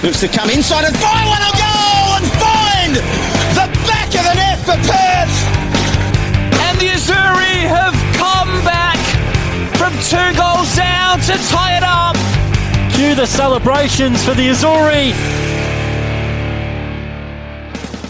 Looks to come inside and fire one a goal and find the back of the net for Perth. And the Azzurri have come back from 2 goals down to tie it up. Cue the celebrations for the Azzurri.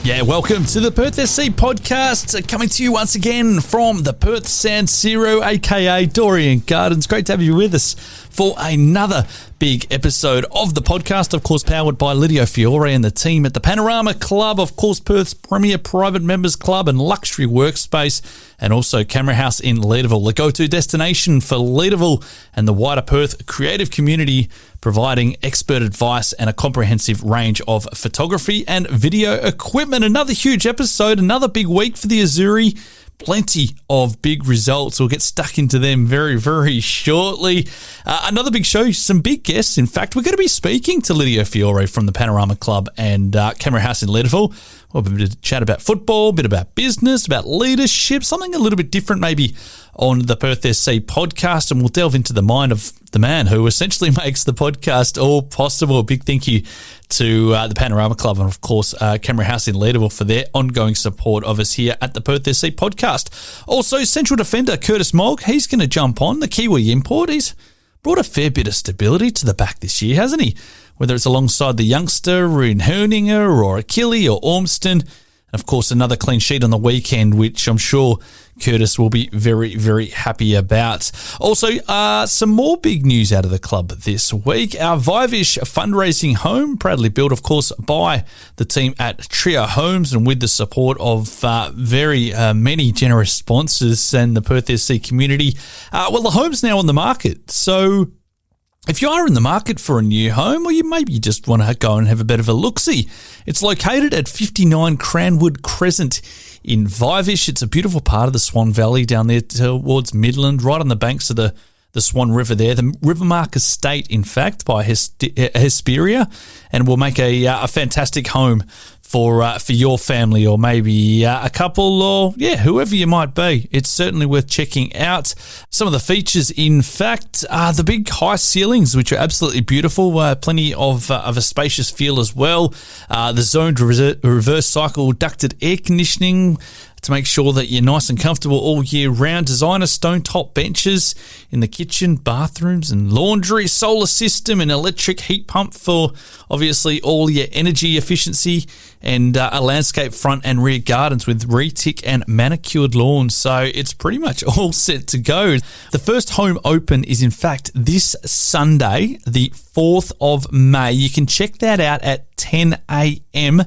Yeah, welcome to the Perth SC podcast, coming to you once again from the Perth San Siro, aka Dorrien Gardens. Great to have you with us for another big episode of the podcast, of course, powered by Lidio Fiore and the team at the Panorama Club, of course, Perth's premier private members club and luxury workspace, and also Camera House in Leederville, the go-to destination for Leederville and the wider Perth creative community, providing expert advice and a comprehensive range of photography and video equipment. Another huge episode, another big week for the Azzurri. Plenty of big results. We'll get stuck into them very, very shortly. Another big show, some big guests. In fact, we're going to be speaking to Lidio Fiore from the Panorama Club and Camera House in Leederville. We'll be able to chat about football, a bit about business, about leadership, something a little bit different maybe on the Perth SC podcast, and we'll delve into the mind of the man who essentially makes the podcast all possible. A big thank you to the Panorama Club and, of course, Camera House in Leederville for their ongoing support of us here at the Perth SC podcast. Also, central defender Curtis Mogg, he's going to jump on, the Kiwi import. He's brought a fair bit of stability to the back this year, hasn't he? Whether it's alongside the youngster in Herninger or Achille or Ormston. And, of course, another clean sheet on the weekend, which I'm sure Curtis will be very, very happy about. Also, some more big news out of the club this week. Our Vivish fundraising home, proudly built, of course, by the team at Trio Homes and with the support of very many generous sponsors and the Perth SC community. Well, the home's now on the market. So if you are in the market for a new home, or you maybe just want to go and have a bit of a look-see, it's located at 59 Cranwood Crescent in Vivish. It's a beautiful part of the Swan Valley down there towards Midland, right on the banks of the Swan River there. The Rivermark Estate, in fact, by Hesperia, and will make a fantastic home for your family, or maybe a couple, or whoever you might be. It's certainly worth checking out. Some of the features, in fact, are the big high ceilings, which are absolutely beautiful. Plenty of a spacious feel as well. The zoned reverse cycle ducted air conditioning to make sure that you're nice and comfortable all year round. Designer stone top benches in the kitchen, bathrooms and laundry. Solar system and electric heat pump for obviously all your energy efficiency, and a landscape front and rear gardens with retic and manicured lawns. So it's pretty much all set to go. The first home open is in fact this Sunday, the 4th of May. You can check that out at 10 a.m.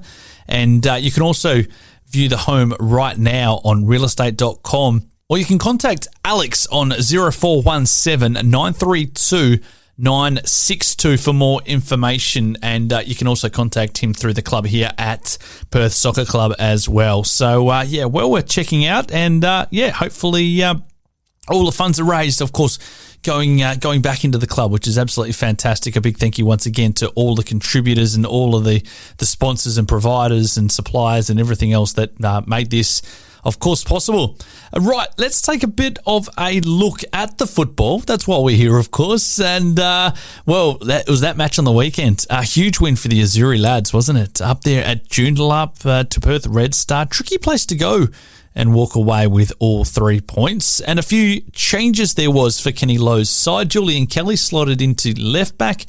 and you can also view the home right now on realestate.com, or you can contact Alex on 0417 932 962 for more information, and you can also contact him through the club here at Perth Soccer Club as well. So well worth checking out, and hopefully all the funds are raised, of course, going back into the club, which is absolutely fantastic. A big thank you once again to all the contributors and all of the sponsors and providers and suppliers and everything else that made this, of course, possible. Right, let's take a bit of a look at the football. That's why we're here, of course. And, that was that match on the weekend. A huge win for the Azzurri lads, wasn't it? Up there at Joondalup to Perth Red Star. Tricky place to go and walk away with all 3 points. And a few changes there was for Kenny Lowe's side. Julian Kelly slotted into left back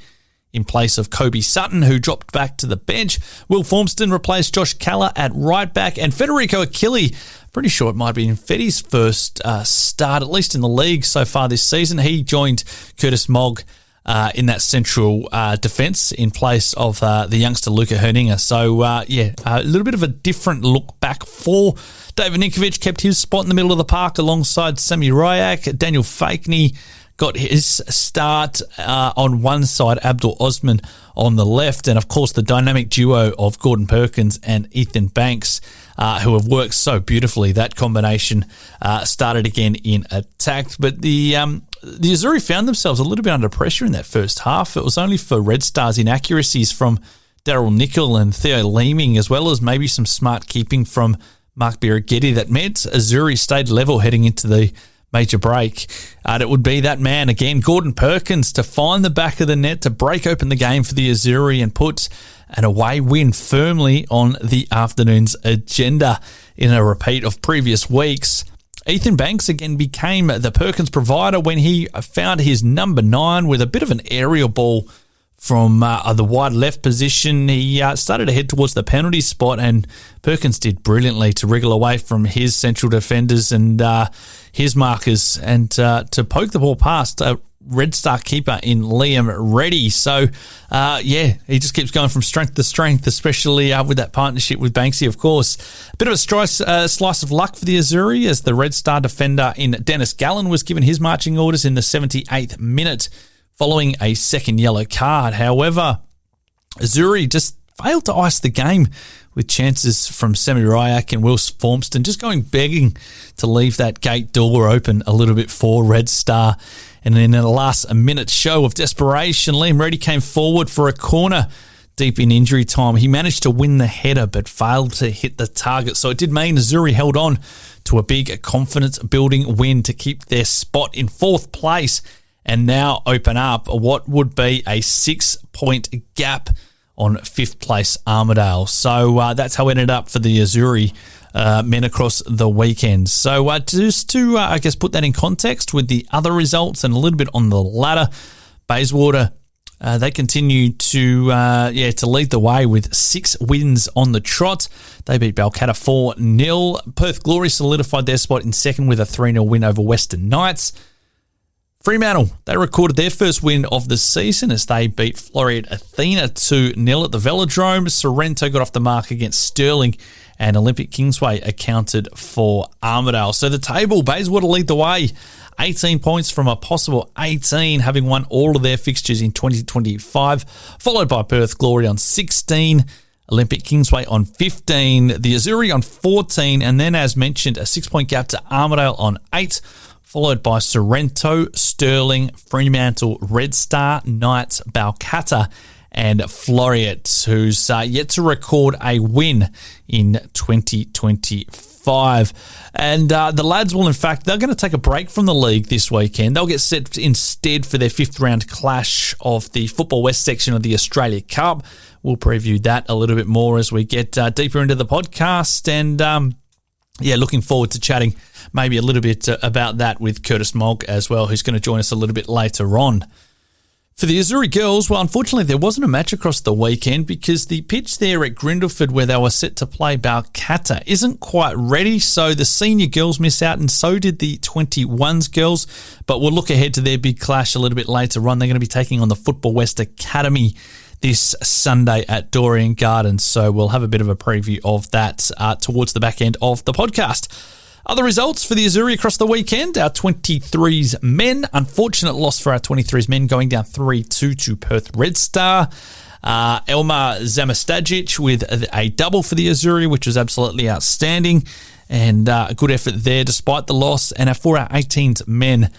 in place of Kobe Sutton, who dropped back to the bench. Will Formston replaced Josh Keller at right back, and Federico Achille, pretty sure it might be in Fetty's first start, at least in the league so far this season. He joined Curtis Mogg in that central defence in place of the youngster Luca Herninger. So, a little bit of a different look back for David Ninkovic. Kept his spot in the middle of the park alongside Sammy Ryak. Daniel Fakeney got his start on one side, Abdul Osman on the left, and of course the dynamic duo of Gordon Perkins and Ethan Banks, who have worked so beautifully. That combination started again in attack, but the Azzurri found themselves a little bit under pressure in that first half. It was only for Red Stars inaccuracies from Daryl Nicol and Theo Leeming, as well as maybe some smart keeping from Mark Birighitti, that meant Azzurri stayed level heading into the major break. It would be that man again, Gordon Perkins, to find the back of the net to break open the game for the Azzurri and put an away win firmly on the afternoon's agenda in a repeat of previous weeks. Ethan Banks again became the Perkins provider when he found his number 9 with a bit of an aerial ball from the wide left position. He started to head towards the penalty spot, and Perkins did brilliantly to wriggle away from his central defenders and his markers and to poke the ball past Red Star keeper in Liam Reddy. So, he just keeps going from strength to strength, especially with that partnership with Banksy, of course. A bit of a slice of luck for the Azzurri as the Red Star defender in Dennis Gallen was given his marching orders in the 78th minute following a second yellow card. However, Azzurri just failed to ice the game with chances from Semi Ryak and Will Formston just going begging to leave that gate door open a little bit for Red Star. And in a last-minute show of desperation, Liam Reddy came forward for a corner deep in injury time. He managed to win the header but failed to hit the target. So it did mean Azzurri held on to a big confidence-building win to keep their spot in 4th place and now open up what would be a 6-point gap on 5th place Armidale. So that's how it ended up for the Azzurri men across the weekend. So just to, put that in context with the other results and a little bit on the ladder, Bayswater, they continue to lead the way with 6 wins on the trot. They beat Balcatta 4-0. Perth Glory solidified their spot in second with a 3-0 win over Western Knights. Fremantle, they recorded their first win of the season as they beat Floreat Athena 2-0 at the Velodrome. Sorrento got off the mark against Stirling, and Olympic Kingsway accounted for Armidale. So the table, Bayswater lead the way, 18 points from a possible 18, having won all of their fixtures in 2025, followed by Perth Glory on 16, Olympic Kingsway on 15, the Azzurri on 14, and then, as mentioned, a 6-point gap to Armidale on 8, followed by Sorrento, Stirling, Fremantle, Red Star, Knights, Balcatta, and Floreat, who's yet to record a win in 2025. And the lads will, in fact, they're going to take a break from the league this weekend. They'll get set instead for their 5th round clash of the Football West section of the Australia Cup. We'll preview that a little bit more as we get deeper into the podcast. And, looking forward to chatting maybe a little bit about that with Curtis Mogg as well, who's going to join us a little bit later on. For the Azzurri girls, well, unfortunately, there wasn't a match across the weekend because the pitch there at Grindleford where they were set to play Balcatta isn't quite ready, so the senior girls miss out and so did the 21s girls, but we'll look ahead to their big clash a little bit later on. They're going to be taking on the Football West Academy this Sunday at Dorrien Gardens, so we'll have a bit of a preview of that towards the back end of the podcast. Other results for the Azzurri across the weekend, our 23s men. Unfortunate loss for our 23s men, going down 3-2 to Perth Red Star. Elmar Zamastajic with a double for the Azzurri, which was absolutely outstanding. And a good effort there despite the loss. And for our 18s men,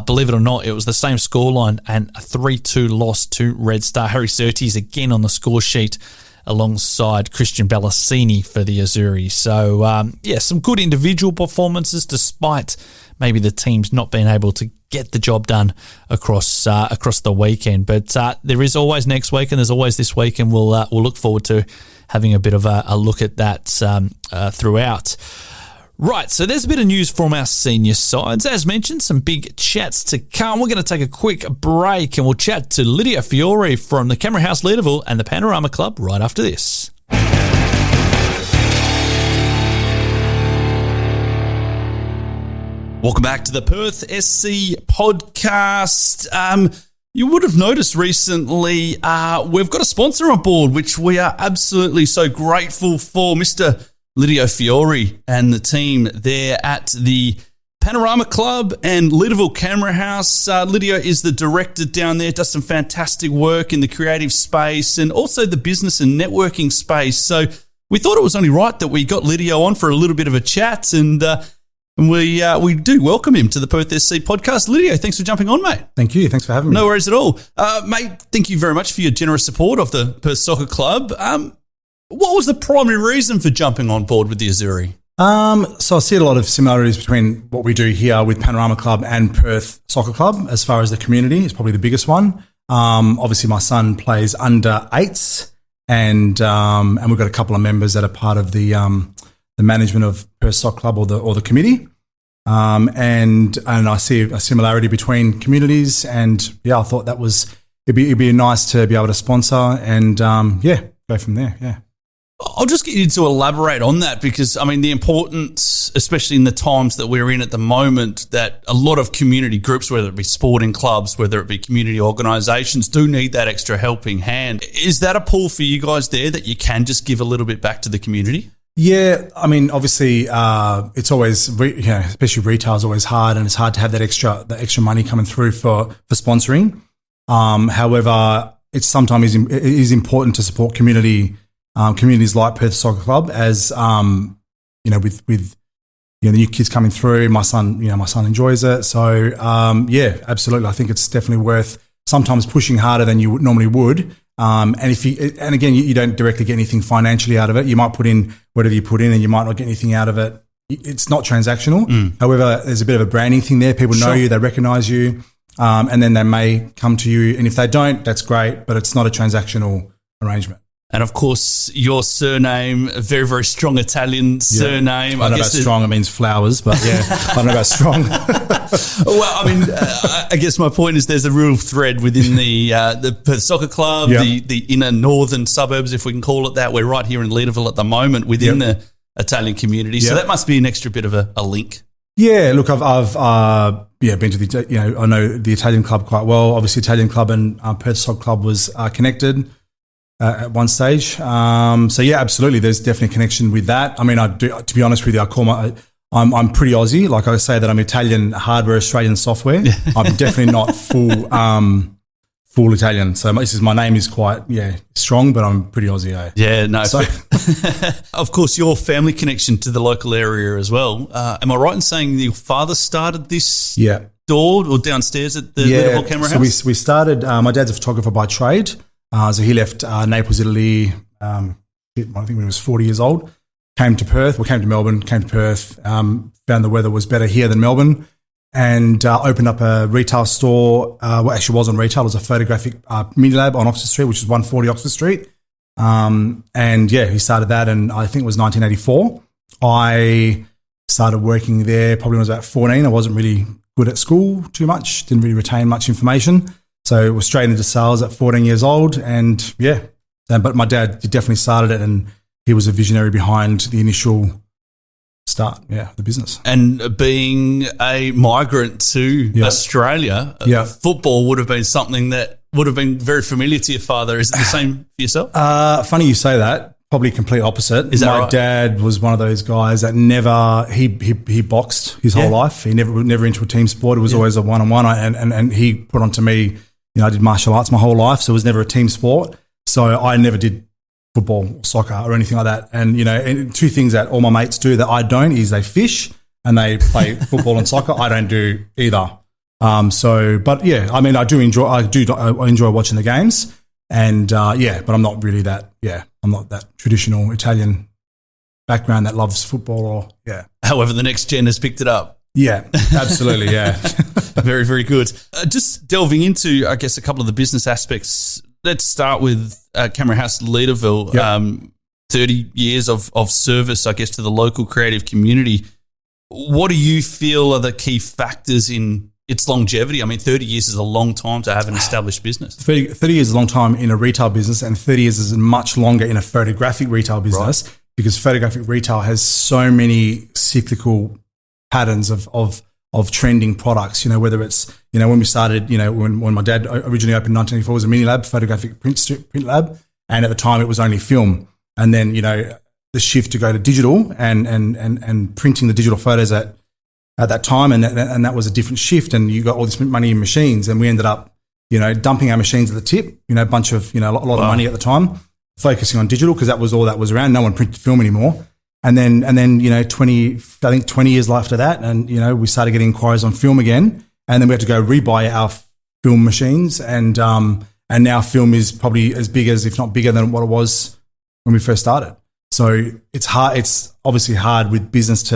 believe it or not, it was the same scoreline and a 3-2 loss to Red Star. Harry Surtees again on the score sheet, alongside Christian Ballasini for the Azzurri. So, some good individual performances despite maybe the teams not being able to get the job done across the weekend. But there is always next week and there's always this week, and we'll look forward to having a bit of a look at that throughout. Right, so there's a bit of news from our senior sides. As mentioned, some big chats to come. We're going to take a quick break and we'll chat to Lydia Fiore from the Camera House Leederville and the Panorama Club right after this. Welcome back to the Perth SC podcast. You would have noticed recently we've got a sponsor on board, which we are absolutely so grateful for, Mr. Lydia Fiore and the team there at the Panorama Club and Leederville Camera House. Lydia is the director down there, does some fantastic work in the creative space and also the business and networking space. So we thought it was only right that we got Lydia on for a little bit of a chat, and we do welcome him to the Perth SC podcast. Lydia, thanks for jumping on, mate. Thank you. Thanks for having me. No worries at all. Mate, thank you very much for your generous support of the Perth Soccer Club. What was the primary reason for jumping on board with the Azzurri? So I see a lot of similarities between what we do here with Panorama Club and Perth Soccer Club. As far as the community, it's probably the biggest one. Obviously, my son plays under 8s, and we've got a couple of members that are part of the management of Perth Soccer Club or the committee. And I see a similarity between communities, and yeah, I thought it'd be nice to be able to sponsor and go from there. Yeah. I'll just get you to elaborate on that because, I mean, the importance, especially in the times that we're in at the moment, that a lot of community groups, whether it be sporting clubs, whether it be community organisations, do need that extra helping hand. Is that a pull for you guys there that you can just give a little bit back to the community? Yeah, I mean, obviously, it's always, especially retail is always hard, and it's hard to have that extra money coming through for sponsoring. However, it's sometimes it is important to support communities like Perth Soccer Club, as with the new kids coming through. My son enjoys it, so absolutely. I think it's definitely worth sometimes pushing harder than you normally would. And again, you don't directly get anything financially out of it. You might put in whatever you put in, and you might not get anything out of it. It's not transactional. However, there's a bit of a branding thing there. People know you, they recognise you, and then they may come to you. And if they don't, that's great, but it's not a transactional arrangement. And of course, your surname, a very, very strong Italian surname. I don't know about strong, it means flowers, but yeah, I don't know about strong. Well, I mean, I guess my point is there's a real thread within the Perth Soccer Club, the inner northern suburbs, if we can call it that. We're right here in Leederville at the moment within the Italian community. So that must be an extra bit of a link. Yeah, look, I've been to I know the Italian club quite well. Obviously, Italian club and Perth Soccer Club was connected at one stage. So yeah, absolutely. There's definitely a connection with that. I mean, to be honest with you, I'm pretty Aussie. Like I say that I'm Italian hardware, Australian software. I'm definitely not full Italian. So my name is quite, strong, but I'm pretty Aussie. Yeah, no. So, of course, your family connection to the local area as well. Am I right in saying your father started this door or downstairs at the Leederville Camera House? So we started, my dad's a photographer by trade. So he left Naples, Italy, I think when he was 40 years old, came to Melbourne, came to Perth, found the weather was better here than Melbourne, and opened up a retail store. Actually wasn't retail, it was a photographic mini lab on Oxford Street, which is 140 Oxford Street. He started that, and I think it was 1984. I started working there probably when I was about 14. I wasn't really good at school too much, didn't really retain much information. So it was straight into sales at 14 years old, but my dad definitely started it, and he was a visionary behind the initial start, of the business. And being a migrant to Australia, football would have been something that would have been very familiar to your father. Is it the same for yourself? Funny you say that. Probably complete opposite. Is that right? My dad was one of those guys that never he boxed his whole life. He never into a team sport. It was always a one-on-one, and he put onto me. I did martial arts my whole life, so it was never a team sport. So I never did football or soccer or anything like that. And two things that all my mates do that I don't is they fish and they play football and soccer. I don't do either. I enjoy watching the games, and but I'm not really that. I'm not that traditional Italian background that loves football However, the next gen has picked it up. Yeah, absolutely. Yeah. Very, very good. Just delving into, I guess, a couple of the business aspects. Let's start with Camera House Leederville. 30 years of service, I guess, to the local creative community. What do you feel are the key factors in its longevity? I mean, 30 years is a long time to have an established business. 30 years is a long time in a retail business, and 30 years is much longer in a photographic retail business, because photographic retail has so many cyclical patterns of trending products, whether it's, when we started, when my dad originally opened in 1984, it was a mini lab, photographic print lab. And at the time it was only film. And then, the shift to go to digital and printing the digital photos at that time. And that was a different shift. And you got all this money in machines, and we ended up, dumping our machines at the tip, a bunch of, a lot of money at the time, focusing on digital, because that was all that was around. No one printed film anymore. And then 20 years after that, and we started getting inquiries on film again, and then we had to go rebuy our film machines, and now film is probably as big as, if not bigger than what it was when we first started. So it's hard. It's obviously hard with business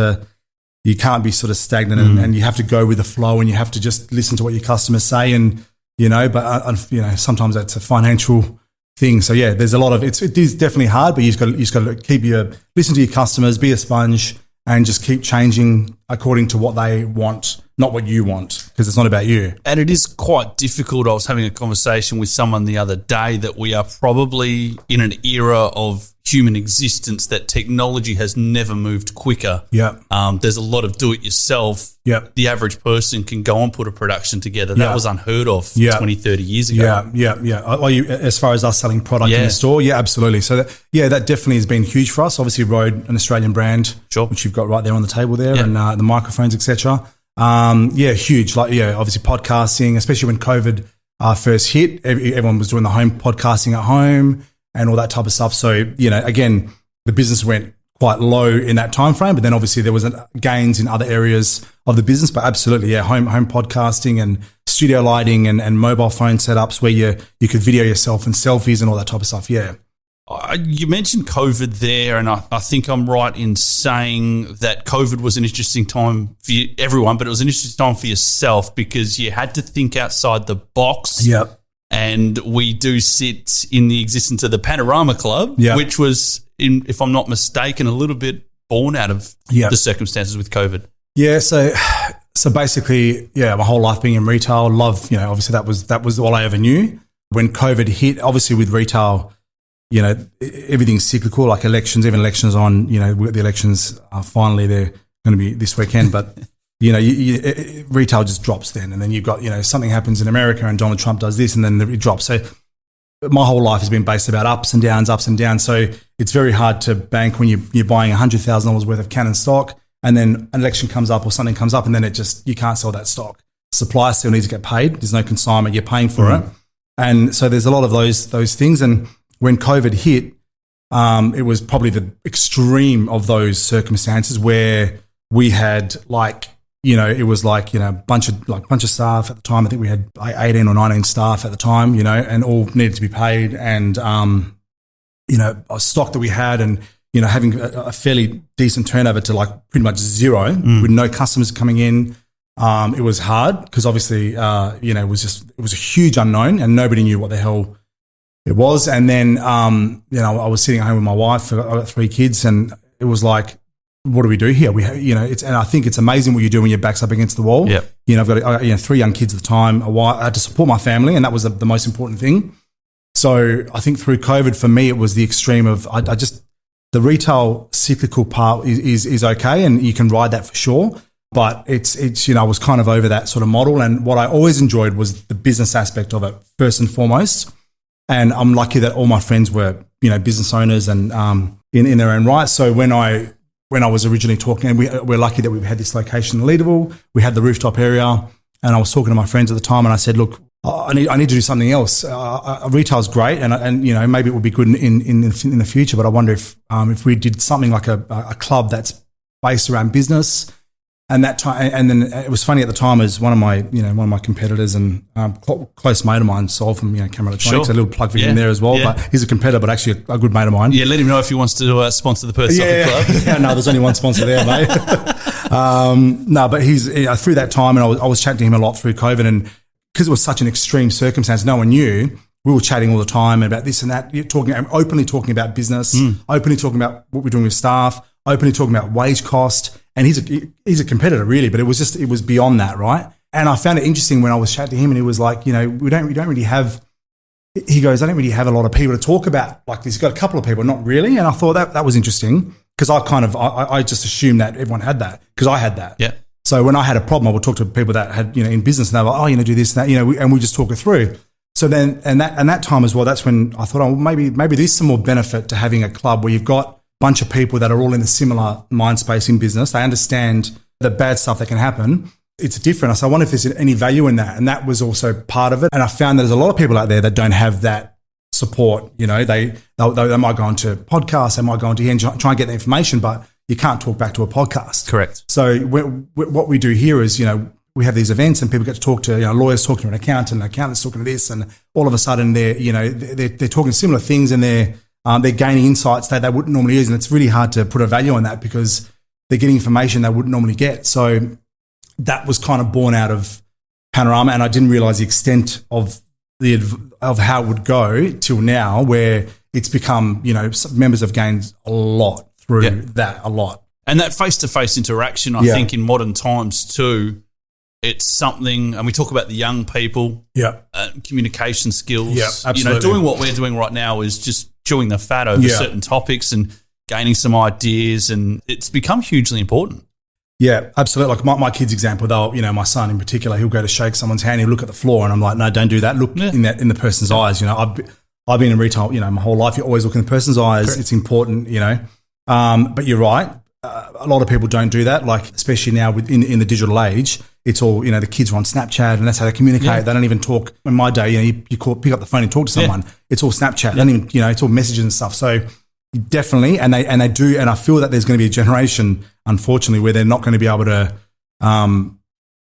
you can't be sort of stagnant and you have to go with the flow and you have to just listen to what your customers say and, but sometimes that's a financial thing. So yeah, there's a lot of, it is definitely hard, but you just got to listen to your customers, be a sponge and just keep changing according to what they want, not what you want, because it's not about you. And it is quite difficult. I was having a conversation with someone the other day that we are probably in an era of human existence that technology has never moved quicker. Yeah. There's a lot of do-it-yourself. Yeah. The average person can go and put a production together. That was unheard of 20, 30 years ago. Yeah. As far as us selling product in the store, yeah, absolutely. So that definitely has been huge for us. Obviously, Rode, an Australian brand, which you've got right there on the table there, and the microphones, etc. Huge. Obviously podcasting, especially when COVID first hit, everyone was doing the home podcasting at home and all that type of stuff. So, again, the business went quite low in that time frame, but then obviously there was gains in other areas of the business. But absolutely, home podcasting and studio lighting and mobile phone setups where you could video yourself and selfies and all that type of stuff. Yeah. You mentioned COVID there, and I think I'm right in saying that COVID was an interesting time for everyone, but it was an interesting time for yourself because you had to think outside the box. Yep. And we do sit in the existence of the Panorama Club, which was, if I'm not mistaken, a little bit born out of the circumstances with COVID. Yeah, so basically, my whole life being in retail, obviously that was all I ever knew. When COVID hit, obviously with retail, everything's cyclical, like elections, even elections on, the elections are finally they're going to be this weekend, but retail just drops then. And then you've got, something happens in America and Donald Trump does this and then it drops. So my whole life has been based about ups and downs. So it's very hard to bank when you're buying $100,000 worth of Canon stock and then an election comes up or something comes up and then you can't sell that stock. Supplier still needs to get paid. There's no consignment. You're paying for it. And so there's a lot of those things. And when COVID hit, it was probably the extreme of those circumstances where we had it was a bunch of staff at the time. I think we had 18 or 19 staff at the time, and all needed to be paid. And, a stock that we had and, having a fairly decent turnover to pretty much zero with no customers coming in. It was hard because obviously, it was a huge unknown and nobody knew what the hell it was. And then, I was sitting at home with my wife. I got 3 kids and it was like, what do we do here? And I think it's amazing what you do when your back's up against the wall. Yeah. I've got 3 young kids at the time. I had to support my family, and that was the most important thing. So I think through COVID, for me, it was the extreme of the retail cyclical part is okay, and you can ride that for sure. But it's I was kind of over that sort of model, and what I always enjoyed was the business aspect of it first and foremost. And I'm lucky that all my friends were business owners and in their own right. So when I was originally talking, and we're lucky that we had this location in Leederville, we had the rooftop area, and I was talking to my friends at the time, and I said, look, I need to do something else. Retail's great, and maybe it would be good in the future, but I wonder if we did something like a club that's based around business. And that time, and then it was funny at the time, as one of my competitors and close mate of mine, Sol from Camera Electronics, a little plug for him there as well. Yeah. But he's a competitor, but actually a good mate of mine. Yeah, let him know if he wants to sponsor the Perth Soccer Club. Yeah, no, there's only one sponsor there, mate. But he's through that time, and I was chatting to him a lot through COVID, and because it was such an extreme circumstance, no one knew. We were chatting all the time about this and that, openly talking about business, openly talking about what we're doing with staff, openly talking about wage cost. And he's a competitor really, but it was beyond that, right? And I found it interesting when I was chatting to him, and he was like, we don't really have. He goes, I don't really have a lot of people to talk about like this. He's got a couple of people, not really. And I thought that was interesting because I just assumed that everyone had that because I had that. Yeah. So when I had a problem, I would talk to people that had in business, and they were like, do this and that, and we just talk it through. So then and that time as well, that's when I thought, maybe there's some more benefit to having a club where you've got bunch of people that are all in a similar mind space in business. They understand the bad stuff that can happen. It's different. So I wonder if there's any value in that. And that was also part of it. And I found that there's a lot of people out there that don't have that support. They might go onto podcasts, they might go onto here and try and get the information, but you can't talk back to a podcast. Correct. So what we do here is, we have these events and people get to talk to, lawyers talking to an accountant, accountants talking to this, and all of a sudden they're talking similar things, and they're They're gaining insights that they wouldn't normally use, and it's really hard to put a value on that because they're getting information they wouldn't normally get. So that was kind of born out of Panorama, and I didn't realise the extent of how it would go till now, where it's become, members have gained a lot through that, a lot. And that face-to-face interaction, I think in modern times too, it's something, and we talk about the young people, communication skills. Yeah, absolutely. Doing what we're doing right now is just chewing the fat over certain topics and gaining some ideas, and it's become hugely important. Yeah, absolutely. Like my kid's example, my son in particular, he'll go to shake someone's hand, he'll look at the floor, and I'm like, no, don't do that. Look in the person's eyes. I've been in retail, my whole life. You always look in the person's eyes. Correct. It's important, But you're right. A lot of people don't do that. Like, especially now in the digital age, it's all, the kids are on Snapchat and that's how they communicate. Yeah. They don't even talk. In my day, you pick up the phone and talk to someone. Yeah. It's all Snapchat. They don't even, it's all messages and stuff. So definitely, and they do, and I feel that there's going to be a generation, unfortunately, where they're not going to be able to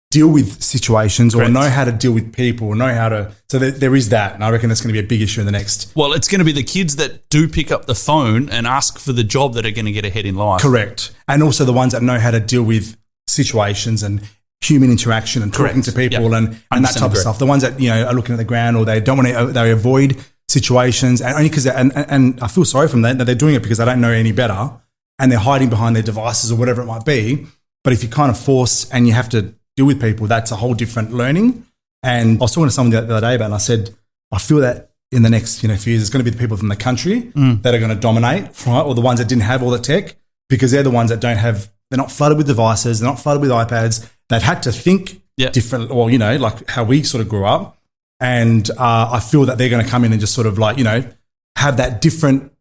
deal with situations or know how to deal with people or know how to. So there is that, and I reckon that's going to be a big issue in the next. Well, it's going to be the kids that do pick up the phone and ask for the job that are going to get ahead in life. Correct, and also the ones that know how to deal with situations and human interaction and talking to people and that type of stuff. The ones that are looking at the ground, or they don't want to, they avoid situations, and only because and I feel sorry for them that they're doing it because they don't know any better and they're hiding behind their devices or whatever it might be. But if you kind of force and you have to deal with people, that's a whole different learning. And I was talking to someone the other day about it, and I said, I feel that in the next few years, it's going to be the people from the country that are going to dominate, right? Or the ones that didn't have all the tech, because they're the ones that don't have, they're not flooded with devices, they're not flooded with iPads. They've had to think different, or, like how we sort of grew up. And I feel that they're going to come in and just sort of like, have that different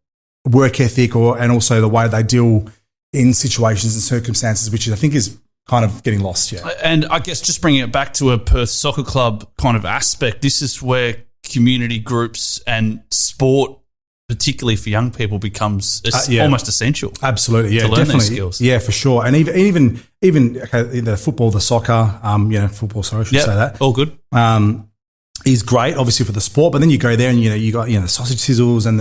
work ethic and also the way they deal in situations and circumstances, which I think is kind of getting lost, And I guess just bringing it back to a Perth Soccer Club kind of aspect, this is where community groups and sport, particularly for young people, becomes almost essential. Absolutely, yeah, to learn definitely. These skills. Yeah, for sure. And even the football, the soccer, football, sorry, I should say that. All good. Is great, obviously, for the sport, but then you go there and you got the sausage sizzles and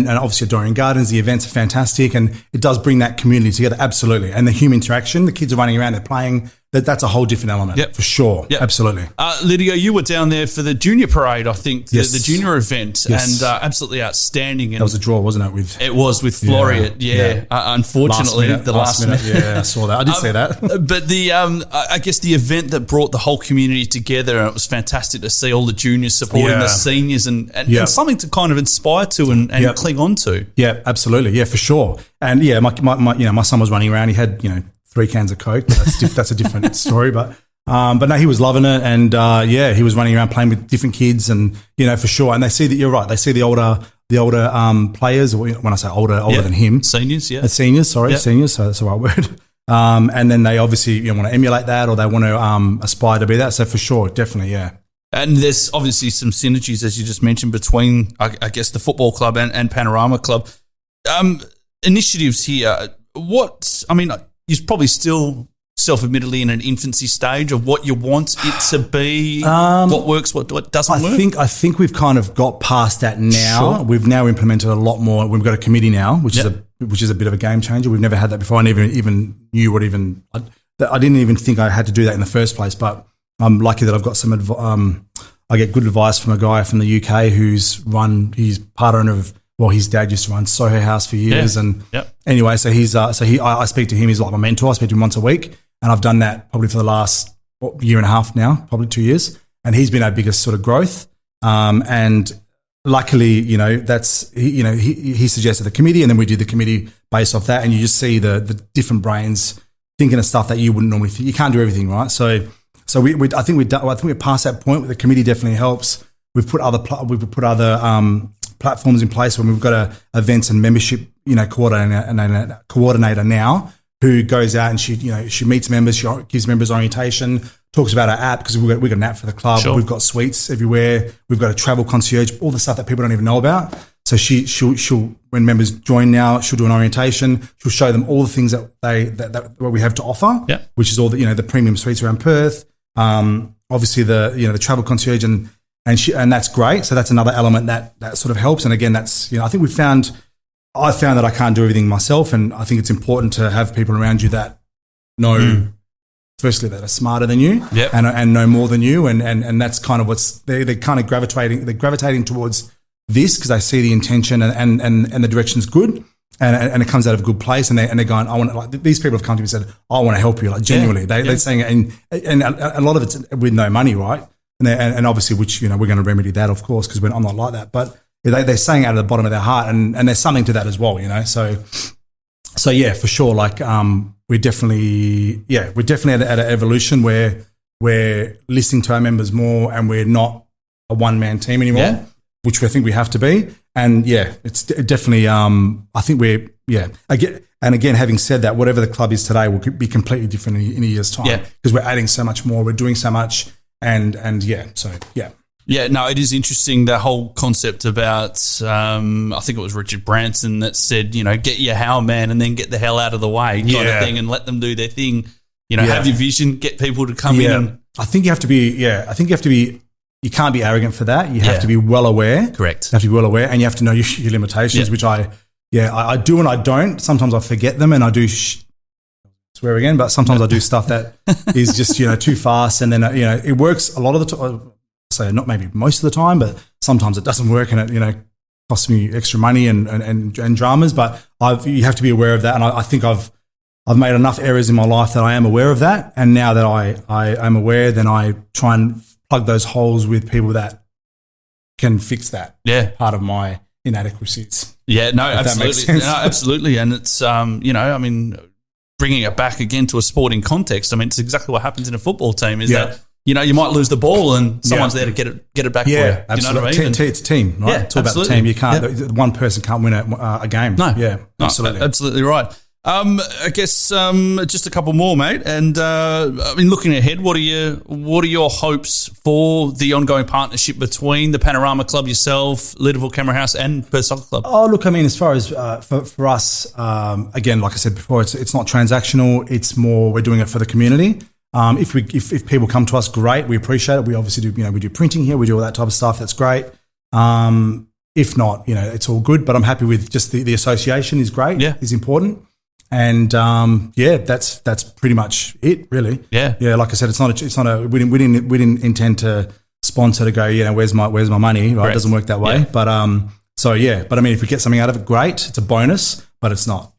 obviously Dorrien Gardens. The events are fantastic, and it does bring that community together, absolutely. And the human interaction, the kids are running around, they're playing. That's a whole different element, for sure. Yep. Absolutely. Lydia, you were down there for the junior parade, I think, the junior event, yes. And absolutely outstanding. And that was a draw, wasn't it? It was with Floreat, unfortunately, last minute. Yeah, I saw that. I did say that. But the I guess the event that brought the whole community together, and it was fantastic to see all the juniors supporting the seniors and something to kind of inspire to and cling on to. Yeah, absolutely. Yeah, for sure. And my son was running around. He had 3 cans of Coke. But that's a different story. But no, he was loving it, and he was running around playing with different kids, and for sure. And they see that you're right. They see the older players, or when I say older than him, seniors, seniors. So that's the right word. And then they obviously want to emulate that, or they want to aspire to be that. So for sure, definitely, yeah. And there's obviously some synergies, as you just mentioned, between I guess the football club and Panorama Club. Initiatives here. You're probably still self-admittedly in an infancy stage of what you want it to be, what works, what doesn't work? I think we've kind of got past that now. Sure. We've now implemented a lot more. We've got a committee now, which is a bit of a game changer. We've never had that before. I never even knew what even – I didn't even think I had to do that in the first place, but I'm lucky that I've got some I get good advice from a guy from the UK he's part owner of – well, his dad used to run Soho House for years, anyway, so I speak to him. He's like my mentor. I speak to him once a week, and I've done that probably for the last year and a half now, probably 2 years. And he's been our biggest sort of growth. And luckily, that's he suggested the committee, and then we did the committee based off that. And you just see the different brains thinking of stuff that you wouldn't normally think. You can't do everything, right? So I think we're past that point. Where the committee definitely helps. We've put other platforms in place when we've got a events and membership, coordinator now who goes out and she meets members, she gives members orientation, talks about our app because we've got an app for the club. Sure. We've got suites everywhere. We've got a travel concierge, all the stuff that people don't even know about. So she'll when members join now, she'll do an orientation. She'll show them all the things that what we have to offer, which is all the premium suites around Perth. Obviously the travel concierge and that's great. So that's another element that sort of helps. And again, that's I think we've found I found that I can't do everything myself, and I think it's important to have people around you that know, firstly, that are smarter than you and know more than you, and that's kind of what's they're kind of gravitating towards this because they see the intention and the direction's good, and it comes out of a good place, and they're going, I want to, like, these people have come to me and said, I want to help you, like genuinely. They're saying it, and a lot of it's with no money, right? And obviously, which we're going to remedy that, of course, because I'm not like that, but they're saying out of the bottom of their heart, and there's something to that as well, So yeah, for sure. Like we're definitely at an evolution where we're listening to our members more, and we're not a one-man team anymore, which I think we have to be. And it's definitely. I think we're again. Having said that, whatever the club is today will be completely different in a year's time because we're adding so much more, we're doing so much, and. Yeah, no, it is interesting, the whole concept about, I think it was Richard Branson that said, get your how man and then get the hell out of the way kind of thing and let them do their thing. Have your vision, get people to come in. And I think you have to be, you can't be arrogant for that. You have to be well aware. Correct. You have to be well aware, and you have to know your limitations, which I do and I don't. Sometimes I forget them and I do swear again, but sometimes I do stuff that is just, too fast, and then, it works a lot of the time. So not maybe most of the time, but sometimes it doesn't work, and it costs me extra money and dramas. But you have to be aware of that, and I think I've made enough errors in my life that I am aware of that. And now that I am aware, then I try and plug those holes with people that can fix that. Yeah, part of my inadequacies. Yeah, no, absolutely, absolutely, and it's bringing it back again to a sporting context. I mean, it's exactly what happens in a football team. Is that you might lose the ball and someone's there to get it back for you. Absolutely. You know what I mean? It's a team, right? It's all about the team. You can't. One person can't win a game. No. Yeah, absolutely. Absolutely right. I guess just a couple more, mate. And looking ahead, what are your hopes for the ongoing partnership between the Panorama Club, yourself, Leederville Camera House, and Perth Soccer Club? Oh, look, I mean, as far as for us, again, like I said before, it's not transactional. It's more we're doing it for the community. If people come to us, great, we appreciate it. We obviously do, we do printing here, we do all that type of stuff. That's great. If not, it's all good. But I'm happy with just the association is great. Yeah, is important. And that's pretty much it, really. Yeah. Like I said, it's not a. We didn't intend to sponsor to go. Where's my money? Right, it doesn't work that way. Yeah. But But I mean, if we get something out of it, great. It's a bonus, but it's not.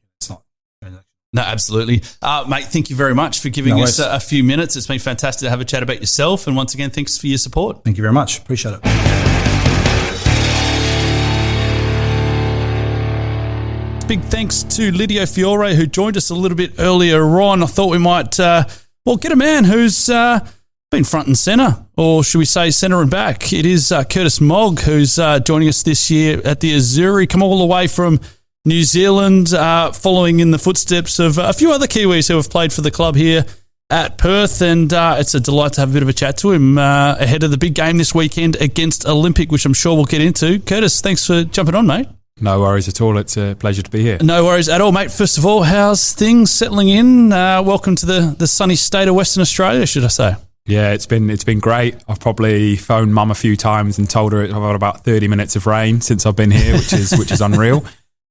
No, absolutely. Mate, thank you very much for giving us a few minutes. It's been fantastic to have a chat about yourself. And once again, thanks for your support. Thank you very much. Appreciate it. Big thanks to Lidio Fiore, who joined us a little bit earlier on. I thought we might, get a man who's been front and centre, or should we say centre and back. It is Curtis Mogg, who's joining us this year at the Azzurri, come all the way from New Zealand, following in the footsteps of a few other Kiwis who have played for the club here at Perth, and it's a delight to have a bit of a chat to him ahead of the big game this weekend against Olympic, which I'm sure we'll get into. Curtis, thanks for jumping on, mate. No worries at all. It's a pleasure to be here. No worries at all, mate. First of all, how's things settling in? Welcome to the sunny state of Western Australia, should I say? Yeah, it's been great. I've probably phoned Mum a few times and told her I've had about 30 minutes of rain since I've been here, which is unreal.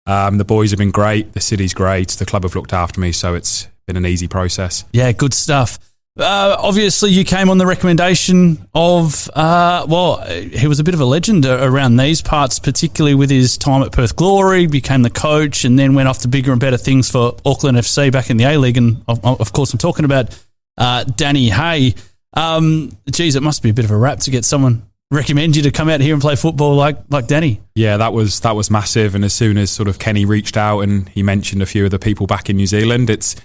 The boys have been great. The city's great. The club have looked after me, so it's been an easy process. Yeah, good stuff. Obviously, you came on the recommendation of, he was a bit of a legend around these parts, particularly with his time at Perth Glory, became the coach, and then went off to bigger and better things for Auckland FC back in the A-League. And, of course, I'm talking about Danny Hay. It must be a bit of a rap to get someone recommend you to come out here and play football like Danny. Yeah, that was massive. And as soon as sort of Kenny reached out and he mentioned a few of the people back in New Zealand, it's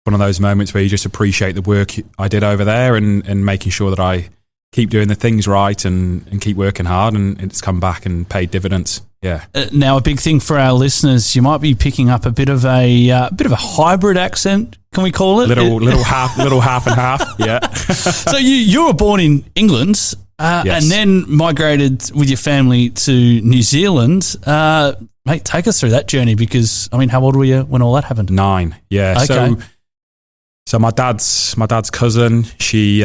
one of those moments where you just appreciate the work I did over there and making sure that I keep doing the things right and keep working hard, and it's come back and paid dividends. Yeah. Now, a big thing for our listeners, you might be picking up a bit of a hybrid accent. Can we call it? Little half and half. Yeah. So you were born in England. Yes. And then migrated with your family to New Zealand. Mate, take us through that journey, because, I mean, how old were you when all that happened? 9, yeah. Okay. So my dad's cousin, she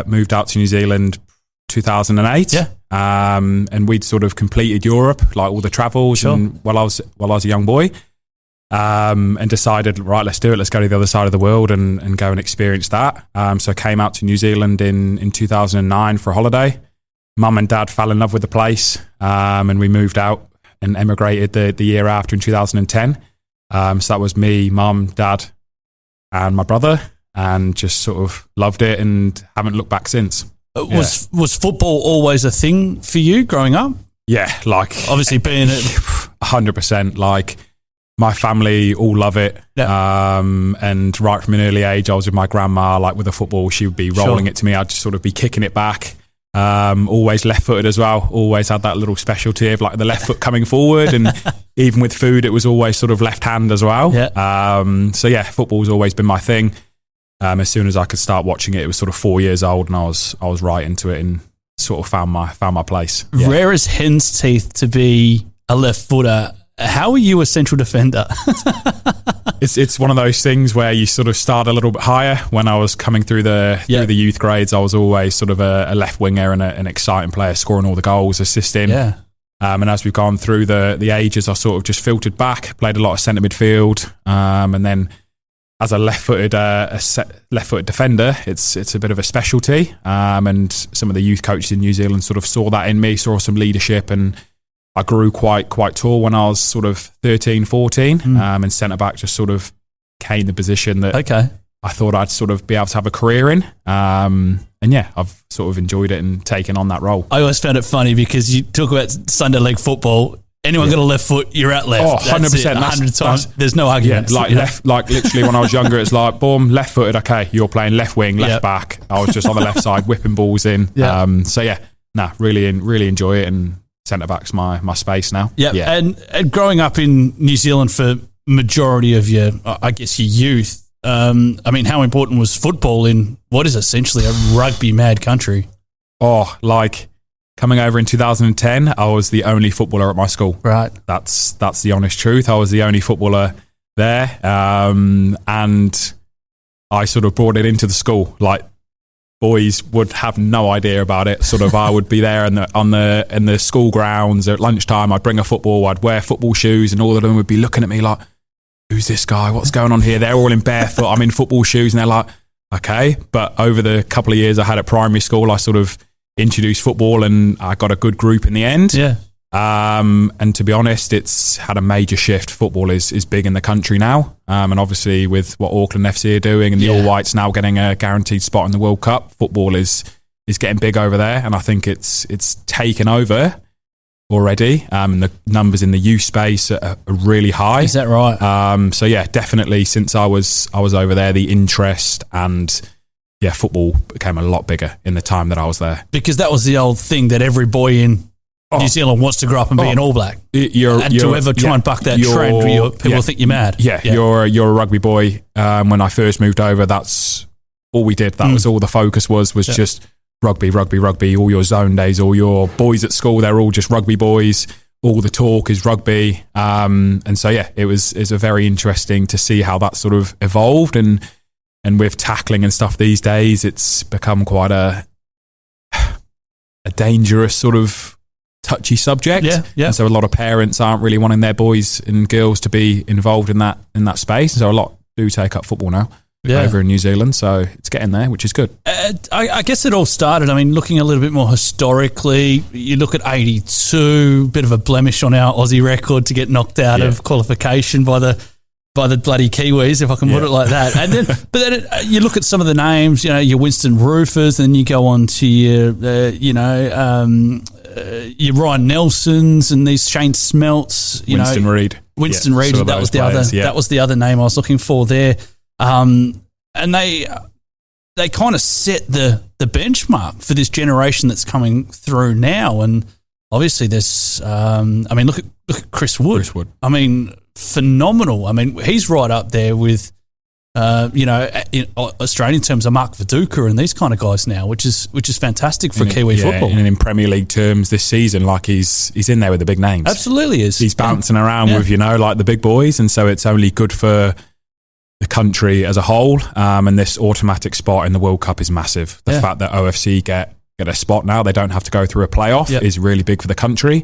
moved out to New Zealand 2008. Yeah. And we'd sort of completed Europe, like all the travels, Sure. and while I was a young boy, and decided, right, let's do it. Let's go to the other side of the world and go and experience that. So I came out to New Zealand in 2009 for a holiday. Mum and Dad fell in love with the place, and we moved out and emigrated the year after in 2010. So that was me, Mum, Dad, and my brother, and just sort of loved it and haven't looked back since. Was football always a thing for you growing up? Yeah, like Obviously being 100%. Like my family all love it. Yeah. And right from an early age, I was with my grandma, like with a football, she would be rolling it to me. I'd just sort of be kicking it back. Always left-footed as well. Always had that little specialty of like the left foot coming forward, and even with food, it was always sort of left hand as well. Yeah. So yeah, football's always been my thing. As soon as I could start watching it, it was sort of 4 years old, and I was right into it and sort of found my place. Yeah. rare as hen's teeth to be a left footer. How are you a central defender? It's one of those things where you sort of start a little bit higher. When I was coming through the youth grades, I was always sort of a left winger and an exciting player, scoring all the goals, assisting. Yeah. And as we've gone through the ages, I sort of just filtered back, played a lot of centre midfield, and then as a left-footed defender, it's a bit of a specialty. And some of the youth coaches in New Zealand sort of saw that in me, saw some leadership, and I grew quite tall when I was sort of 13, 14, and centre-back just sort of came the position that I thought I'd sort of be able to have a career in. And yeah, I've sort of enjoyed it and taken on that role. I always found it funny because you talk about Sunday league football. Anyone got a left foot, you're out left. Oh, 100%. 100 times. There's no argument. Yeah, left, like literally when I was younger, it's like, boom, left-footed, okay, you're playing left wing, left back. I was just on the left side, whipping balls in. Yeah. So yeah, really enjoy it, and centre-back's my space now. Yeah. And growing up in New Zealand for majority of your youth, I mean, how important was football in what is essentially a rugby-mad country? Oh, like coming over in 2010, I was the only footballer at my school. Right. That's the honest truth. I was the only footballer there, and I sort of brought it into the school. Like boys would have no idea about it. Sort of, I would be there in the school grounds at lunchtime. I'd bring a football. I'd wear football shoes, and all of them would be looking at me like, "Who's this guy? What's going on here?" They're all in barefoot. I'm in football shoes, and they're like, "Okay." But over the couple of years I had at primary school, I sort of introduced football, and I got a good group in the end. Yeah. And to be honest, it's had a major shift. Football is big in the country now. And obviously with what Auckland FC are doing and the All Whites now getting a guaranteed spot in the World Cup, football is getting big over there. And I think it's taken over already. The numbers in the youth space are really high. Is that right? So yeah, definitely since I was over there, the interest and football became a lot bigger in the time that I was there. Because that was the old thing that every boy in New Zealand wants to grow up and be an All Black. And to ever try and buck that trend, people think you're mad. Yeah, you're a rugby boy. When I first moved over, that's all we did. That was all the focus was just rugby. All your zone days, all your boys at school, they're all just rugby boys. All the talk is rugby. And so, it was a very interesting to see how that sort of evolved. And with tackling and stuff these days, it's become quite a dangerous sort of touchy subject. Yeah. And so a lot of parents aren't really wanting their boys and girls to be involved in that space. So a lot do take up football now over in New Zealand. So it's getting there, which is good. I guess it all started, I mean, looking a little bit more historically, you look at 82, bit of a blemish on our Aussie record to get knocked out of qualification by the bloody Kiwis, if I can put it like that. And then, you look at some of the names, your Winston Roofers, and you go on to your Ryan Nelsons and these Shane Smelts, Winston Reid. Winston Reid, that was the other. That was the other name I was looking for there. And they kind of set the benchmark for this generation that's coming through now. And obviously, there's, look at Chris Wood. Chris Wood. I mean, phenomenal. I mean, he's right up there with, in Australian terms, of Mark Viduka and these kind of guys now, which is fantastic for Kiwi football. And in Premier League terms this season, like he's in there with the big names. Absolutely is. He's bouncing around with, like the big boys. And so it's only good for the country as a whole. And this automatic spot in the World Cup is massive. The fact that OFC get get a spot now. They don't have to go through a playoff is really big for the country.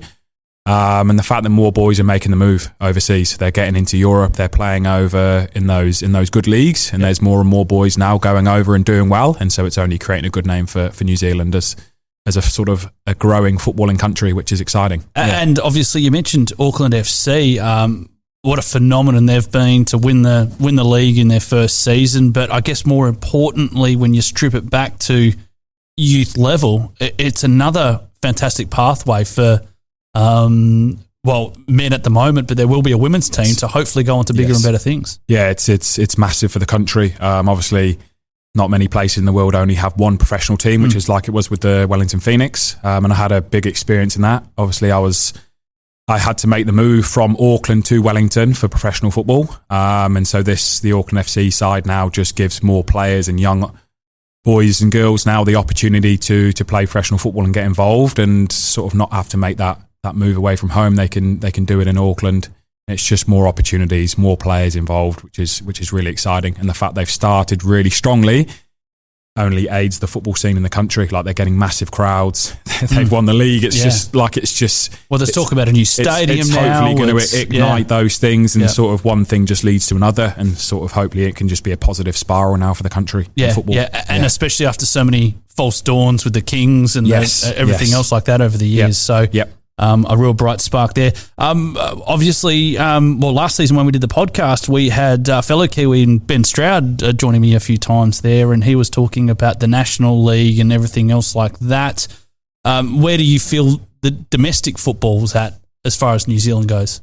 And the fact that more boys are making the move overseas, they're getting into Europe, they're playing over in those good leagues, and there's more and more boys now going over and doing well, and so it's only creating a good name for New Zealand as a sort of a growing footballing country, which is exciting. And obviously, you mentioned Auckland FC. What a phenomenon they've been to win the league in their first season. But I guess more importantly, when you strip it back to youth level, it's another fantastic pathway for men at the moment, but there will be a women's team to hopefully go on to bigger and better things. Yeah, it's massive for the country. Obviously, not many places in the world only have one professional team, which is like it was with the Wellington Phoenix, and I had a big experience in that. Obviously, I had to make the move from Auckland to Wellington for professional football, and so the Auckland FC side now just gives more players and young boys and girls now the opportunity to play professional football and get involved, and sort of not have to make that move away from home. They can do it in Auckland. It's just more opportunities, more players involved, which is really exciting. And the fact they've started really strongly only aids the football scene in the country. Like, they're getting massive crowds. They've won the league. It's just well, there's talk about a new stadium it's now. Hopefully going to ignite those things, and sort of one thing just leads to another, and sort of hopefully it can just be a positive spiral now for the country in football. And especially after so many false dawns with the Kings and everything else like that over the years. A real bright spark there. Obviously, last season when we did the podcast, we had fellow Kiwi Ben Stroud joining me a few times there, and he was talking about the National League and everything else like that. Where do you feel the domestic football's at as far as New Zealand goes?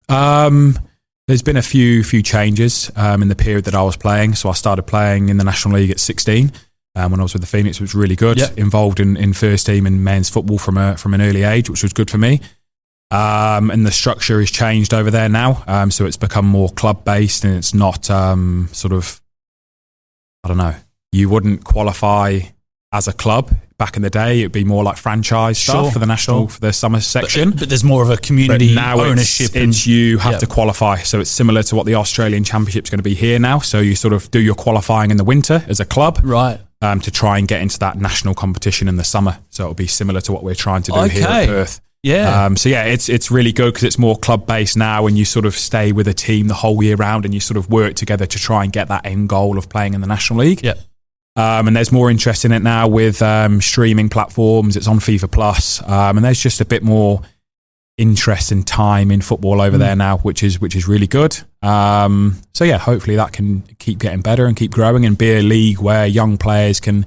There's been a few changes in the period that I was playing. So I started playing in the National League at 16. When I was with the Phoenix, it was really good. Involved in first team in men's football from an early age, which was good for me. And the structure has changed over there now. So it's become more club based, and it's not you wouldn't qualify as a club. Back in the day, it'd be more like franchise stuff for the national, for the summer section. But there's more of a community ownership. It's you have to qualify. So it's similar to what the Australian Championship's going to be here now. So you sort of do your qualifying in the winter as a club. Right. To try and get into that national competition in the summer. So it'll be similar to what we're trying to do here at Perth. Yeah. It's really good because it's more club based now, and you sort of stay with a team the whole year round, and you sort of work together to try and get that end goal of playing in the National League. Yeah. And there's more interest in it now with streaming platforms. It's on FIFA Plus, and there's just a bit more interest and time in football over there now, which is really good. Hopefully that can keep getting better and keep growing, and be a league where young players can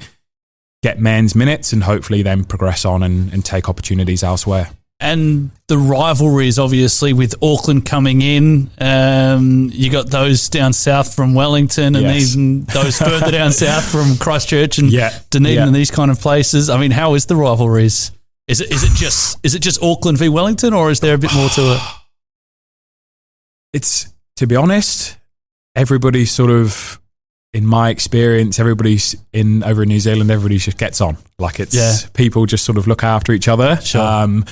get men's minutes and hopefully then progress on and take opportunities elsewhere. And the rivalries, obviously, with Auckland coming in, you got those down south from Wellington, and even those further down south from Christchurch and Dunedin and these kind of places. I mean, how is the rivalries? Is it just Auckland v Wellington, or is there a bit more to it? It's, to be honest, everybody sort of, in my experience, everybody's over in New Zealand, everybody just gets on. Like, it's people just sort of look after each other. Sure.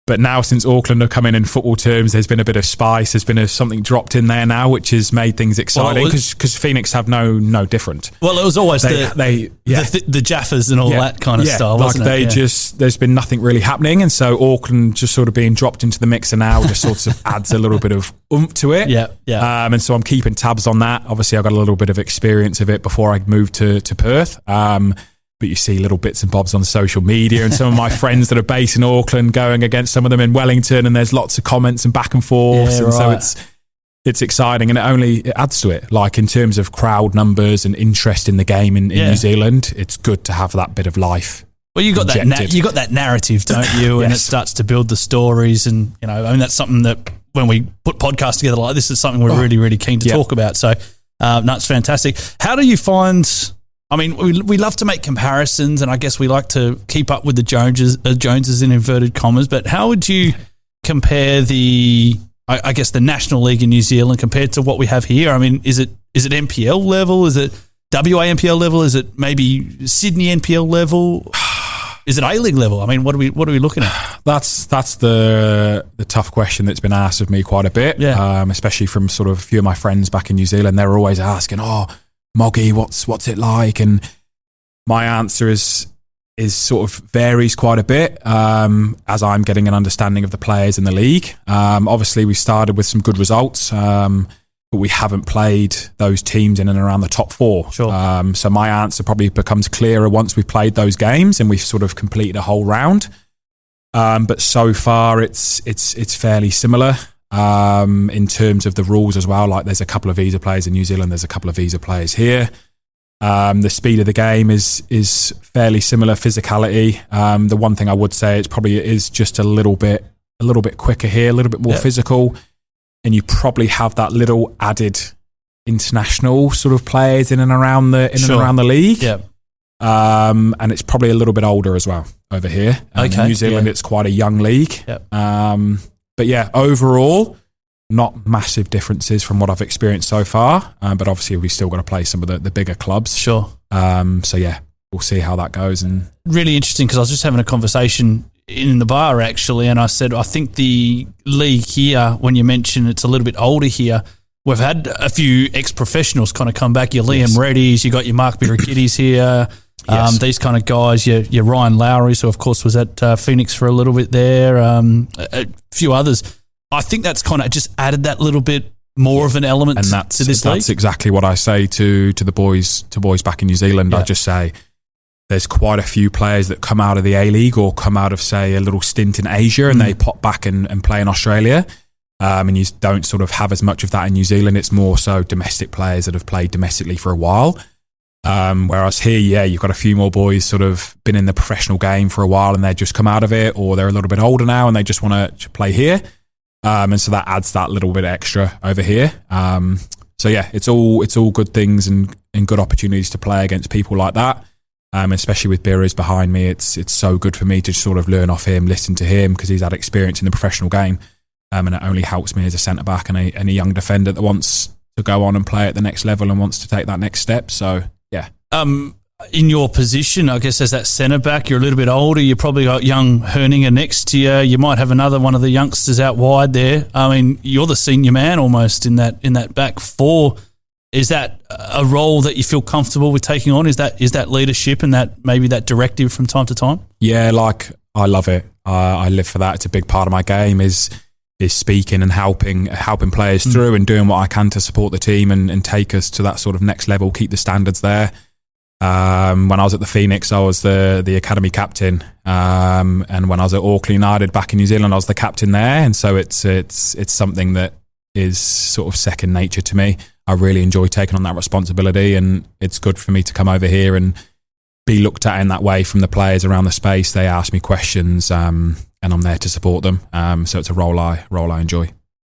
But now, since Auckland have come in football terms, there's been a bit of spice. There's been something dropped in there now, which has made things exciting, because Phoenix have no different. Well, it was always the Jaffas and all that kind of style, wasn't it? There's been nothing really happening, and so Auckland just sort of being dropped into the mixer now just sort of adds a little bit of oomph to it. And so I'm keeping tabs on that. Obviously, I got a little bit of experience of it before I moved to Perth. But you see little bits and bobs on social media, and some of my friends that are based in Auckland going against some of them in Wellington, and there's lots of comments and back and forths, so it's exciting, and it adds to it. Like, in terms of crowd numbers and interest in the game in New Zealand, it's good to have that bit of life. Well, you got that narrative, don't you? And it starts to build the stories, and that's something that when we put podcasts together like this, is something we're really, really keen to talk about. So, that's fantastic. How do you find? I mean, we love to make comparisons, and I guess we like to keep up with the Joneses in inverted commas, but how would you compare the National League in New Zealand compared to what we have here? I mean, is it NPL level? Is it WA NPL level? Is it maybe Sydney NPL level? Is it A-League level? I mean, what are we looking at? That's the tough question that's been asked of me quite a bit, especially from sort of a few of my friends back in New Zealand. They're always asking, Moggy, what's it like? And my answer is, is sort of varies quite a bit as I'm getting an understanding of the players in the league. Obviously, we started with some good results, but we haven't played those teams in and around the top 4. Sure. So my answer probably becomes clearer once we've played those games and we've sort of completed a whole round. But so far, it's fairly similar in terms of the rules as well. Like there's a couple of visa players in New Zealand, there's a couple of visa players here. The speed of the game is fairly similar. Physicality. The one thing I would say is just a little bit quicker here, a little bit more physical, and you probably have that little added international sort of players in and around the league. Yeah. And it's probably a little bit older as well over here. In New Zealand, it's quite a young league. Yep. But yeah, overall, not massive differences from what I've experienced so far. But obviously, we've still got to play some of the bigger clubs. Sure. So yeah, we'll see how that goes. And really interesting because I was just having a conversation in the bar actually, and I said I think the league here, when you mention it's a little bit older here, we've had a few ex-professionals kind of come back. Your Liam Reddy's, you got your Mark Birikidis here. These kind of guys, your Ryan Lowry, so of course was at Phoenix for a little bit there. A few others. I think that's kind of just added that little bit more of an element to this league. That's exactly what I say to the boys back in New Zealand. I just say there's quite a few players that come out of the A-League or come out of, say, a little stint in Asia and they pop back and play in Australia. And you don't sort of have as much of that in New Zealand. It's more so domestic players that have played domestically for a while. Whereas here, you've got a few more boys sort of been in the professional game for a while and they just come out of it, or they're a little bit older now and they just want to play here. And so that adds that little bit extra over here. So yeah, it's all good things and good opportunities to play against people like that. Especially with Birras behind me, it's so good for me to sort of learn off him, listen to him, because he's had experience in the professional game. And it only helps me as a centre-back and a young defender that wants to go on and play at the next level and wants to take that next step. So, yeah. In your position, I guess as that centre-back, you're a little bit older. You probably got young Herninger next to you. You might have another one of the youngsters out wide there. I mean, you're the senior man almost in that back 4. Is that a role that you feel comfortable with taking on? Is that leadership and that maybe that directive from time to time? Yeah, like I love it. I live for that. It's a big part of my game is speaking and helping players through and doing what I can to support the team and take us to that sort of next level, keep the standards there. When I was at the Phoenix, I was the academy captain, and when I was at Auckland United back in New Zealand, I was the captain there, and so it's something that is sort of second nature to me. I really enjoy taking on that responsibility, and it's good for me to come over here and be looked at in that way from the players around the space. They ask me questions, and I'm there to support them. So it's a role I enjoy.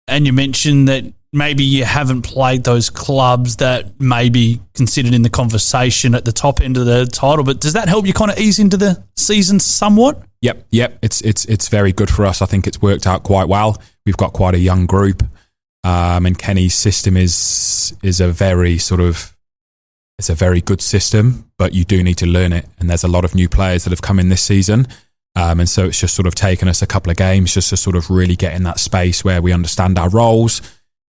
And you mentioned that maybe you haven't played those clubs that may be considered in the conversation at the top end of the title, but does that help you kind of ease into the season somewhat? Yep. It's very good for us. I think it's worked out quite well. We've got quite a young group, and Kenny's system is a very it's a very good system, but you do need to learn it. And there's a lot of new players that have come in this season. And so it's just sort of taken us a couple of games just to sort of really get in that space where we understand our roles,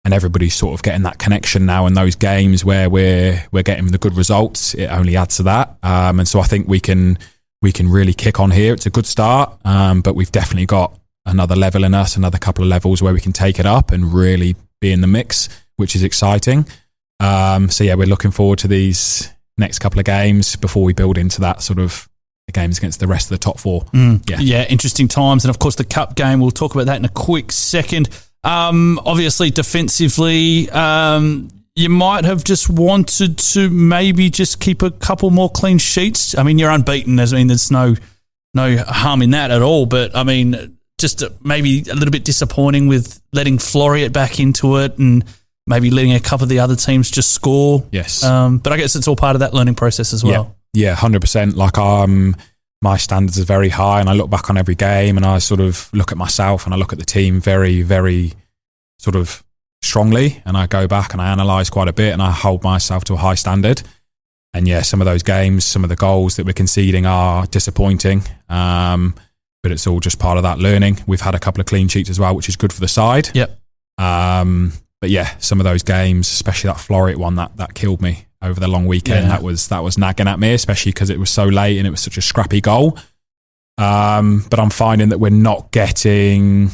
and everybody's sort of getting that connection now in those games where we're getting the good results. It only adds to that. And so I think we can really kick on here. It's a good start, but we've definitely got another level in us, another couple of levels where we can take it up and really be in the mix, which is exciting. So yeah, we're looking forward to these next couple of games before we build into that sort of the games against the rest of the top 4. Yeah, interesting times. And of course the cup game, we'll talk about that in a quick second. Obviously defensively, you might have just wanted to maybe just keep a couple more clean sheets. I mean, you're unbeaten. There's no harm in that at all. But I mean, just maybe a little bit disappointing with letting Floriat back into it and maybe letting a couple of the other teams just score. Yes. But I guess it's all part of that learning process as well. Yeah, 100%. Like my standards are very high, and I look back on every game and I sort of look at myself and I look at the team very, very sort of strongly, and I go back and I analyse quite a bit and I hold myself to a high standard. And yeah, some of those games, some of the goals that we're conceding are disappointing, but it's all just part of that learning. We've had a couple of clean sheets as well, which is good for the side. Yep. But yeah, some of those games, especially that Floriat one, that killed me. over the long weekend. Yeah. That was nagging at me, especially because it was so late and it was such a scrappy goal. But I'm finding that we're not getting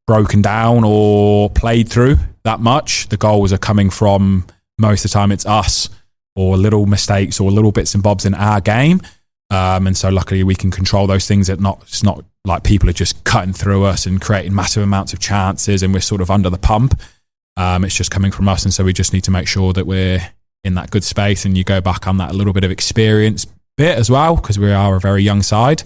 broken down or played through that much. The goals are coming from, most of the time it's us, or little mistakes or little bits and bobs in our game. And so luckily we can control those things. It's not like people are just cutting through us and creating massive amounts of chances and we're sort of under the pump. It's just coming from us. And so we just need to make sure that we're in that good space, and you go back on that a little bit of experience bit as well, because we are a very young side.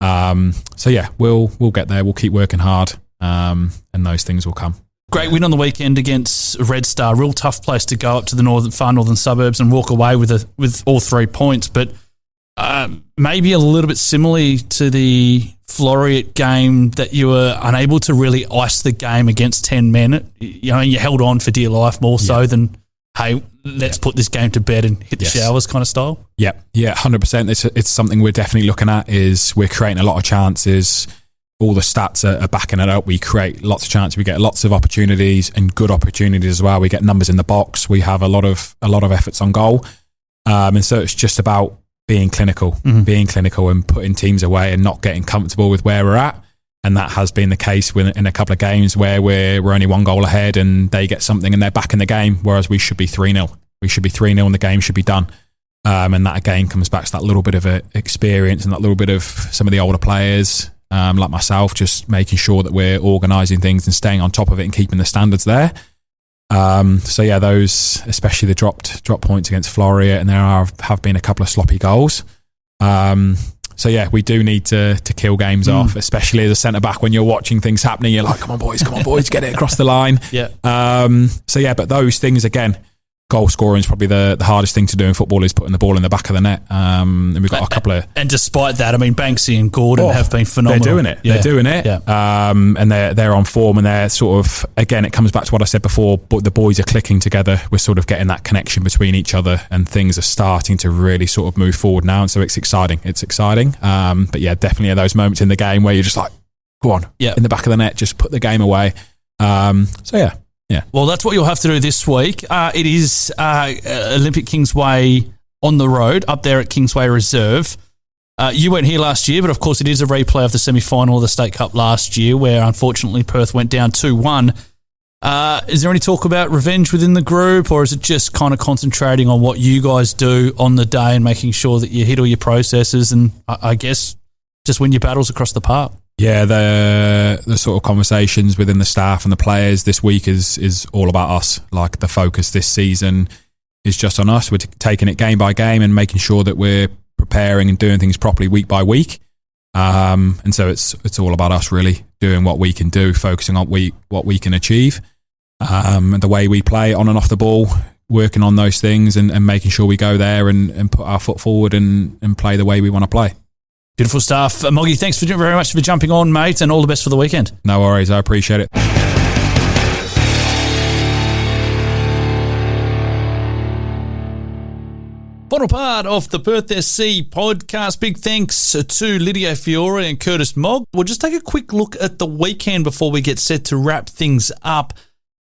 So yeah, we'll get there. We'll keep working hard, and those things will come. Great win on the weekend against Red Star. Real tough place to go up to the far northern suburbs and walk away with all 3 points. But maybe a little bit similarly to the Floreat game, that you were unable to really ice the game against 10 men. You held on for dear life more so than, hey, let's put this game to bed and hit the showers kind of style. Yeah, 100%. It's something we're definitely looking at. Is we're creating a lot of chances. All the stats are backing it up. We create lots of chances. We get lots of opportunities, and good opportunities as well. We get numbers in the box. We have a lot of efforts on goal, and so it's just about being clinical and putting teams away and not getting comfortable with where we're at. And that has been the case in a couple of games where we're only 1 goal ahead and they get something and they're back in the game, whereas we should be 3-0. We should be 3-0 and the game should be done. And that again comes back to that little bit of experience and that little bit of some of the older players, like myself, just making sure that we're organising things and staying on top of it and keeping the standards there. So yeah, those, especially the dropped points against Floreat, and there have been a couple of sloppy goals. So yeah, we do need to kill games off, especially as a centre back when you're watching things happening. You're like, come on boys, get it across the line. Yeah. So yeah, but those things again, goal scoring is probably the hardest thing to do in football, is putting the ball in the back of the net. And we've got a couple of... And despite that, I mean, Banksy and Gordon have been phenomenal. They're doing it. Yeah. They're doing it. Yeah. And they're on form, and they're sort of, again, it comes back to what I said before, but the boys are clicking together. We're sort of getting that connection between each other, and things are starting to really sort of move forward now. And so it's exciting. But yeah, definitely are those moments in the game where you're just like, go on, in the back of the net, just put the game away. So yeah. Yeah. Well, that's what you'll have to do this week. It is Olympic Kingsway on the road up there at Kingsway Reserve. You weren't here last year, but of course it is a replay of the semi-final of the State Cup last year, where unfortunately Perth went down 2-1. Is there any talk about revenge within the group, or is it just kind of concentrating on what you guys do on the day and making sure that you hit all your processes and I guess just win your battles across the park? Yeah, the sort of conversations within the staff and the players this week is all about us. Like, the focus this season is just on us. We're taking it game by game and making sure that we're preparing and doing things properly week by week. And so it's all about us really doing what we can do, focusing on what we can achieve, and the way we play on and off the ball, working on those things and making sure we go there and put our foot forward and play the way we want to play. Beautiful stuff. Moggy, thanks very much for jumping on, mate, and all the best for the weekend. No worries. I appreciate it. Final part of the Perth SC podcast. Big thanks to Lydia Fiore and Curtis Mogg. We'll just take a quick look at the weekend before we get set to wrap things up.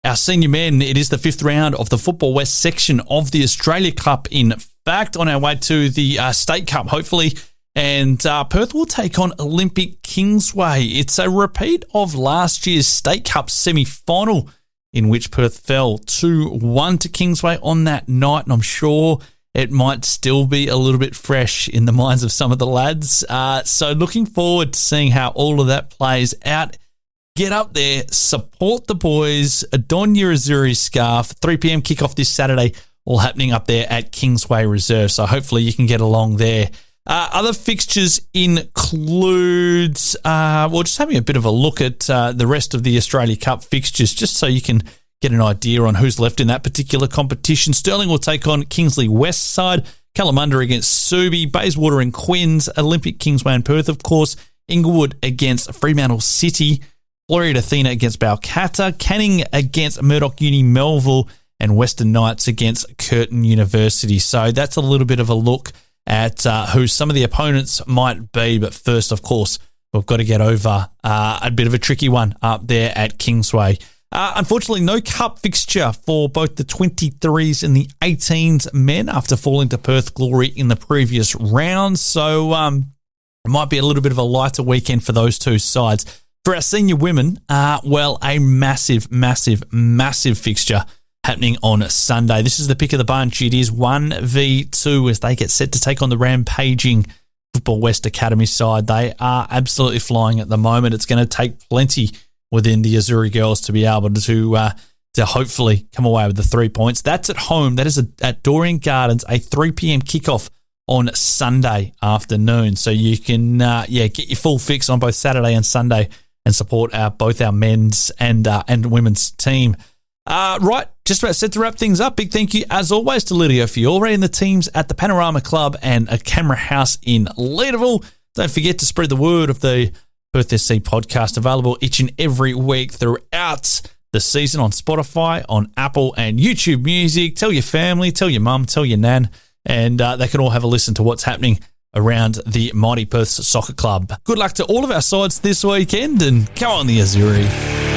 Our senior men, it is the 5th round of the Football West section of the Australia Cup. In fact, on our way to the State Cup, hopefully. And Perth will take on Olympic Kingsway. It's a repeat of last year's State Cup semi-final, in which Perth fell 2-1 to Kingsway on that night. And I'm sure it might still be a little bit fresh in the minds of some of the lads. So looking forward to seeing how all of that plays out. Get up there, support the boys, don your Azzurri scarf. 3 p.m. kickoff this Saturday, all happening up there at Kingsway Reserve. So hopefully you can get along there. Other fixtures include, just having a bit of a look at the rest of the Australia Cup fixtures, just so you can get an idea on who's left in that particular competition. Stirling will take on Kingsley Westside, Kalamunda against Subi, Bayswater and Quinns, Olympic Kingsway and Perth, of course, Inglewood against Fremantle City, Floreat Athena against Balcatta, Canning against Murdoch Uni Melville, and Western Knights against Curtin University. So that's a little bit of a look at who some of the opponents might be. But first, of course, we've got to get over a bit of a tricky one up there at Kingsway. Unfortunately, no cup fixture for both the 23s and the 18s men after falling to Perth Glory in the previous round. So it might be a little bit of a lighter weekend for those two sides. For our senior women, a massive, massive, massive fixture happening on Sunday. This is the pick of the bunch. It is 1v2 as they get set to take on the rampaging Football West Academy side. They are absolutely flying at the moment. It's going to take plenty within the Azzurri girls to be able to hopefully come away with the 3 points. That's at home. That is at Dorrien Gardens, a 3 p.m. kickoff on Sunday afternoon. So you can get your full fix on both Saturday and Sunday and support both our men's and women's team. Right, just about set to wrap things up. Big thank you, as always, to Lydia Fiore and the teams at the Panorama Club and a Camera House in Leederville. Don't forget to spread the word of the Perth SC podcast, available each and every week throughout the season on Spotify, on Apple and YouTube Music. Tell your family, tell your mum, tell your nan, and they can all have a listen to what's happening around the mighty Perth Soccer Club. Good luck to all of our sides this weekend, and go on the Azzurri.